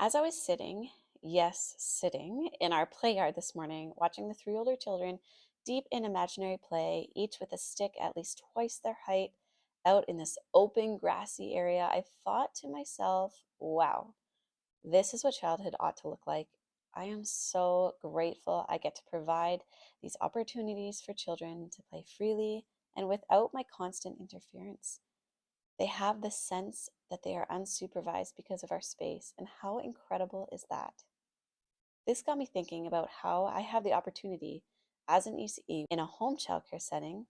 As I was sitting, yes, sitting in our play yard this morning, watching the three older children deep in imaginary play, each with a stick at least twice their height, out in this open, grassy area, I thought to myself, wow, this is what childhood ought to look like. I am so grateful I get to provide these opportunities for children to play freely and without my constant interference. They have the sense that they are unsupervised because of our space, and how incredible is that? This got me thinking about how I have the opportunity as an ECE in a home childcare setting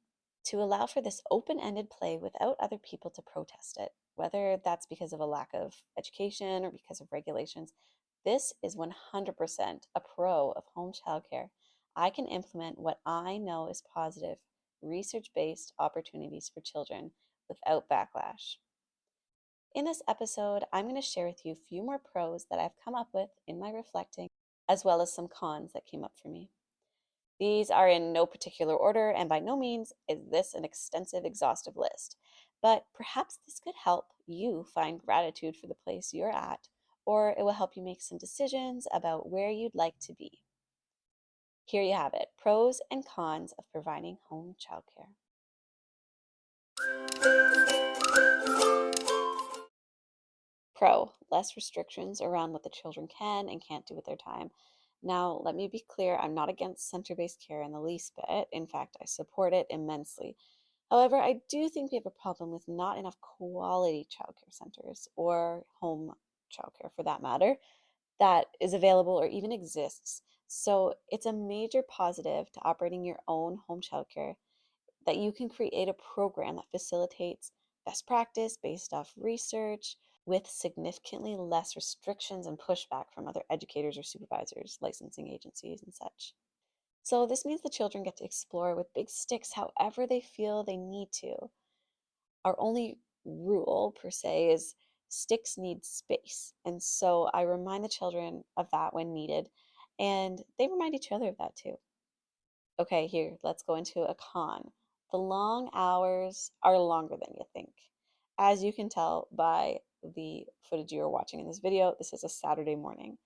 to allow for this open ended play without other people to protest it, whether that's because of a lack of education or because of regulations. This is 100% a pro of home childcare. I can implement what I know is positive, research based opportunities for children without backlash. In this episode, I'm going to share with you a few more pros that I've come up with in my reflecting, as well as some cons that came up for me. These are in no particular order, and by no means is this an extensive, exhaustive list. But perhaps this could help you find gratitude for the place you're at, or it will help you make some decisions about where you'd like to be. Here you have it, pros and cons of providing home childcare. Pro, less restrictions around what the children can and can't do with their time. Now, let me be clear, I'm not against center based care in the least bit. In fact, I support it immensely. However, I do think we have a problem with not enough quality childcare centers or home childcare for that matter that is available or even exists. So it's a major positive to operating your own home childcare that you can create a program that facilitates best practice based off research with significantly less restrictions and pushback from other educators or supervisors, licensing agencies, and such. So, this means the children get to explore with big sticks however they feel they need to. Our only rule, per se, is sticks need space. And so I remind the children of that when needed, and they remind each other of that too. Okay, here, let's go into a con. The long hours are longer than you think. As you can tell by the footage you are watching in this video, this is a Saturday morning.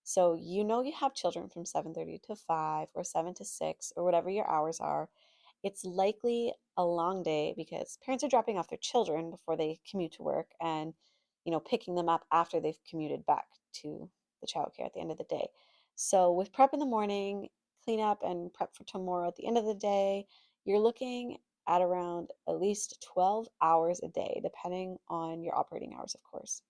So you know you have children from 7:30 to 5 or 7 to 6 or whatever your hours are. It's likely a long day because parents are dropping off their children before they commute to work and picking them up after they've commuted back to the childcare at the end of the day. So with prep in the morning, clean up and prep for tomorrow at the end of the day, you're looking at around at least 12 hours a day, depending on your operating hours, of course.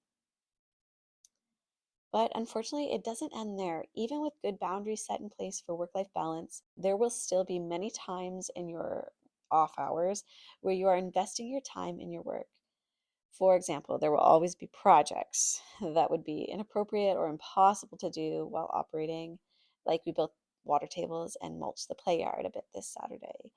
But unfortunately, it doesn't end there. Even with good boundaries set in place for work life balance, there will still be many times in your off hours where you are investing your time in your work. For example, there will always be projects that would be inappropriate or impossible to do while operating, like we built water tables and mulched the play yard a bit this Saturday.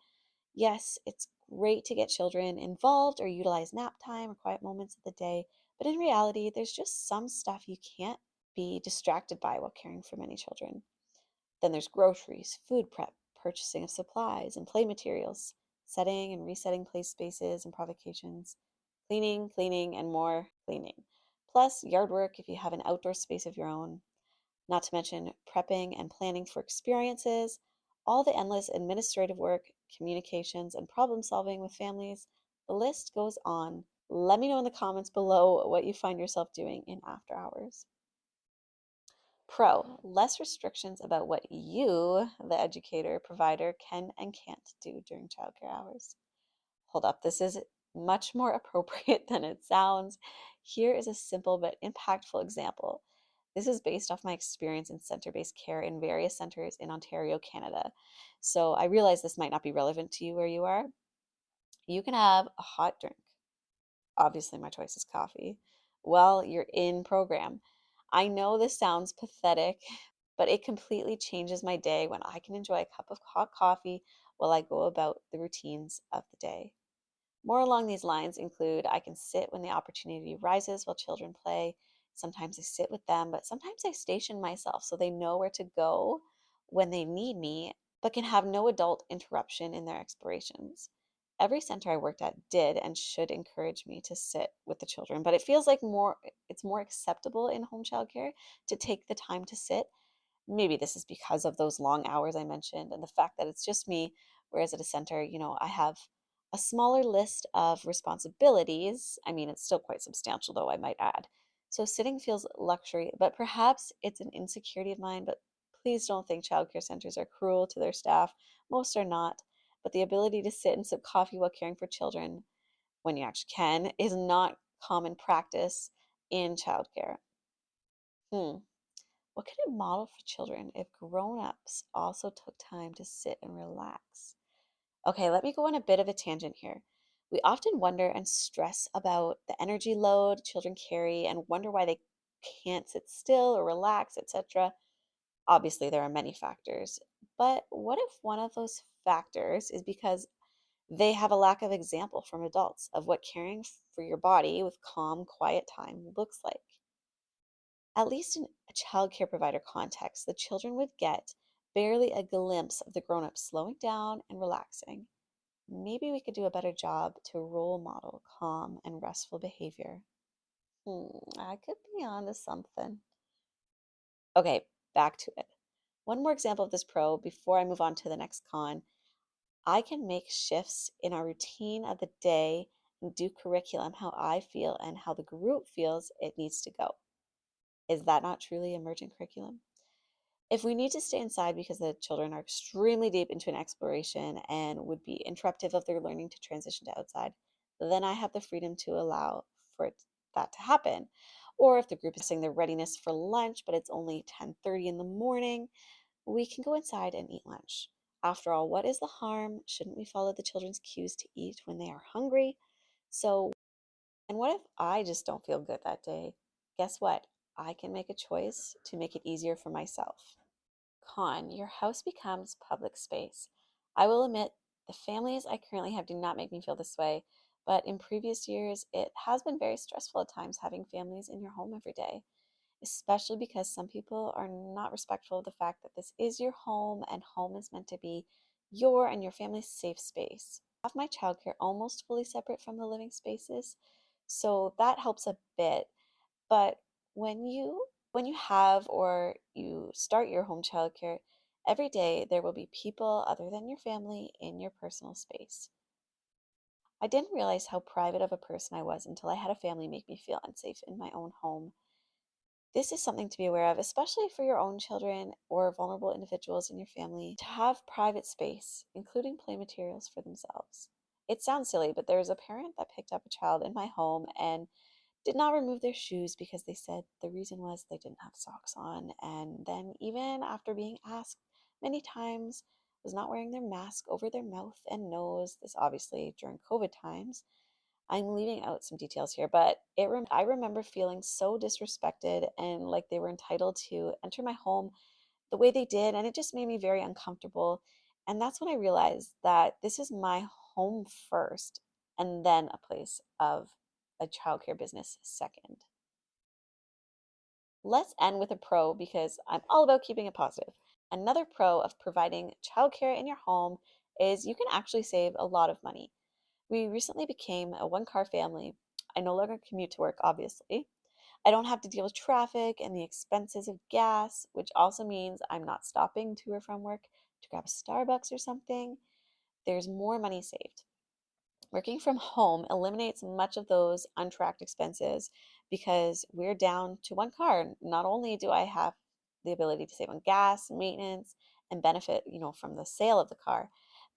Yes, it's great to get children involved or utilize nap time or quiet moments of the day, but in reality, there's just some stuff you can't be distracted by while caring for many children. Then there's groceries, food prep, purchasing of supplies and play materials, setting and resetting play spaces and provocations, cleaning, and more cleaning. Plus, yard work if you have an outdoor space of your own, not to mention prepping and planning for experiences, all the endless administrative work, communications, and problem solving with families. The list goes on. Let me know in the comments below what you find yourself doing in after hours. Pro, less restrictions about what you, the educator, provider, can and can't do during childcare hours. Hold up, this is much more appropriate than it sounds. Here is a simple but impactful example. This is based off my experience in center based care in various centers in Ontario, Canada. So I realize this might not be relevant to you where you are. You can have a hot drink. Obviously, my choice is coffee. While you're in program. I know this sounds pathetic, but it completely changes my day when I can enjoy a cup of hot coffee while I go about the routines of the day. More along these lines include I can sit when the opportunity rises while children play. Sometimes I sit with them, but sometimes I station myself so they know where to go when they need me, but can have no adult interruption in their explorations. Every center I worked at did and should encourage me to sit with the children, but it feels like it's more acceptable in home childcare to take the time to sit. Maybe this is because of those long hours I mentioned and the fact that it's just me, whereas at a center, I have a smaller list of responsibilities. I mean, it's still quite substantial, though, I might add. So sitting feels luxury, but perhaps it's an insecurity of mine. But please don't think childcare centers are cruel to their staff. Most are not. But the ability to sit and sip coffee while caring for children, when you actually can, is not common practice in childcare. Hmm. What could it model for children if grown-ups also took time to sit and relax? Okay, let me go on a bit of a tangent here. We often wonder and stress about the energy load children carry and wonder why they can't sit still or relax, etc. Obviously, there are many factors, but what if one of those factors is because they have a lack of example from adults of what caring for your body with calm, quiet time looks like? At least in a childcare provider context, the children would get barely a glimpse of the grown-ups slowing down and relaxing. Maybe we could do a better job to role model calm and restful behavior. I could be onto something. Okay, back to it. One more example of this pro before I move on to the next con. I can make shifts in our routine of the day and do curriculum how I feel and how the group feels it needs to go. Is that not truly emergent curriculum? If we need to stay inside because the children are extremely deep into an exploration and would be interruptive of their learning to transition to outside, then I have the freedom to allow that to happen. Or if the group is saying their readiness for lunch, but it's only 10:30 in the morning, we can go inside and eat lunch. After all, what is the harm? Shouldn't we follow the children's cues to eat when they are hungry? So, and what if I just don't feel good that day? Guess what? I can make a choice to make it easier for myself. Con, your house becomes public space. I will admit, the families I currently have do not make me feel this way, but in previous years, it has been very stressful at times having families in your home every day, especially because some people are not respectful of the fact that this is your home and home is meant to be your and your family's safe space. I have my childcare almost fully separate from the living spaces, so that helps a bit. But when you have or you start your home childcare, every day there will be people other than your family in your personal space. I didn't realize how private of a person I was until I had a family make me feel unsafe in my own home. This is something to be aware of, especially for your own children or vulnerable individuals in your family, to have private space, including play materials for themselves. It sounds silly, but there was a parent that picked up a child in my home and did not remove their shoes because they said the reason was they didn't have socks on. And then, even after being asked many times, was not wearing their mask over their mouth and nose. This obviously during COVID times. I'm leaving out some details here, but I remember feeling so disrespected and like they were entitled to enter my home the way they did, and it just made me very uncomfortable. And that's when I realized that this is my home first, and then a place of a childcare business second. Let's end with a pro because I'm all about keeping it positive. Another pro of providing childcare in your home is you can actually save a lot of money. We recently became a one-car family. I no longer commute to work, obviously. I don't have to deal with traffic and the expenses of gas, which also means I'm not stopping to or from work to grab a Starbucks or something. There's more money saved. Working from home eliminates much of those untracked expenses because we're down to one car. Not only do I have the ability to save on gas, maintenance, and benefit, from the sale of the car,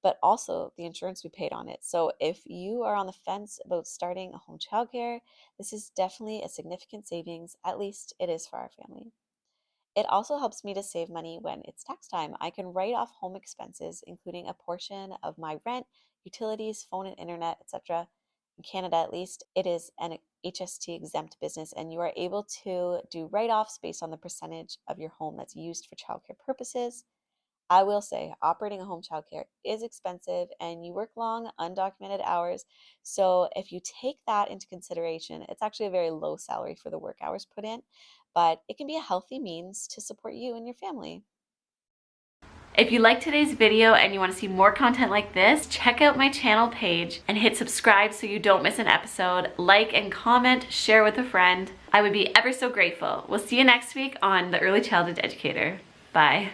but also the insurance we paid on it. So if you are on the fence about starting a home childcare, this is definitely a significant savings. At least it is for our family. It also helps me to save money when it's tax time. I can write off home expenses, including a portion of my rent, utilities, phone and internet, etc. In Canada, at least, it is an HST exempt business, and you are able to do write offs based on the percentage of your home that's used for childcare purposes. I will say, operating a home childcare is expensive and you work long, undocumented hours. So, if you take that into consideration, it's actually a very low salary for the work hours put in, but it can be a healthy means to support you and your family. If you liked today's video and you want to see more content like this, check out my channel page and hit subscribe so you don't miss an episode. Like and comment, share with a friend. I would be ever so grateful. We'll see you next week on The Early Childhood Educator. Bye.